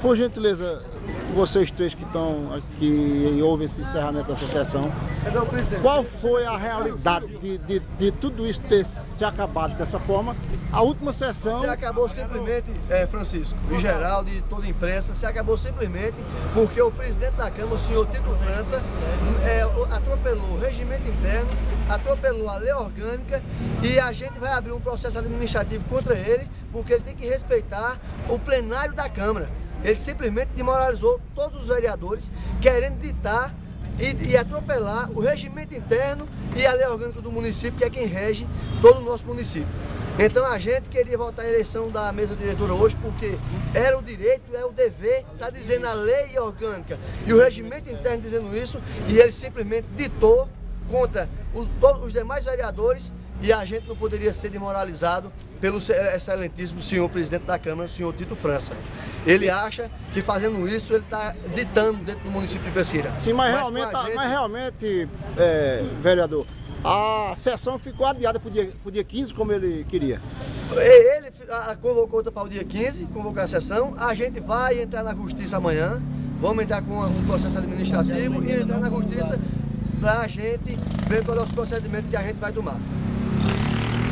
Por gentileza, vocês três que estão aqui e ouvem esse encerramento dessa sessão, qual foi a realidade de tudo isso ter se acabado dessa forma? A última sessão... Se acabou simplesmente, Francisco, em geral, de toda a imprensa, se acabou simplesmente porque o presidente da Câmara, o senhor Tito França, atropelou o regimento interno, atropelou a lei orgânica e a gente vai abrir um processo administrativo contra ele porque ele tem que respeitar o plenário da Câmara. Ele simplesmente desmoralizou todos os vereadores, querendo ditar e atropelar o regimento interno e a lei orgânica do município, que é quem rege todo o nosso município. Então a gente queria votar a eleição da mesa diretora hoje, porque era o direito, é o dever, está dizendo a lei orgânica e o regimento interno dizendo isso, e ele simplesmente ditou contra todos os demais vereadores, e a gente não poderia ser desmoralizado pelo excelentíssimo senhor presidente da Câmara, o senhor Tito França. Ele acha que fazendo isso ele está ditando dentro do município de Pesqueira. Sim, mas realmente, vereador, a sessão ficou adiada para o dia 15, como ele queria. Ele convocou para o dia 15, convocou a sessão. A gente vai entrar na justiça amanhã, vamos entrar com um processo administrativo e entrar na justiça para a gente ver qual é o procedimento que a gente vai tomar.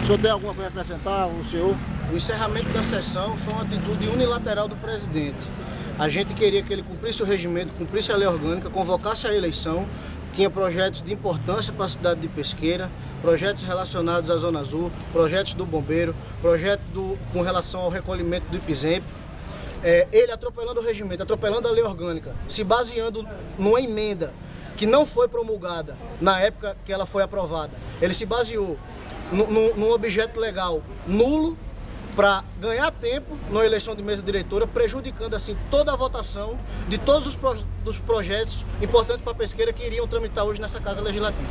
O senhor tem alguma coisa a acrescentar, o senhor? O encerramento da sessão foi uma atitude unilateral do presidente. A gente queria que ele cumprisse o regimento, cumprisse a lei orgânica, convocasse a eleição. Tinha projetos de importância para a cidade de Pesqueira, projetos relacionados à Zona Azul, projetos do Bombeiro, com relação ao recolhimento do IPZEMP. Ele atropelando o regimento, atropelando a lei orgânica, se baseando numa emenda que não foi promulgada na época que ela foi aprovada. Ele se baseou num objeto legal nulo para ganhar tempo na eleição de mesa diretora, prejudicando assim toda a votação de todos os projetos importantes para a Pesqueira que iriam tramitar hoje nessa Casa Legislativa.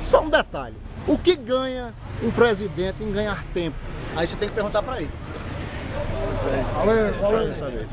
Só um detalhe, o que ganha um presidente em ganhar tempo? Aí você tem que perguntar para ele. Valeu.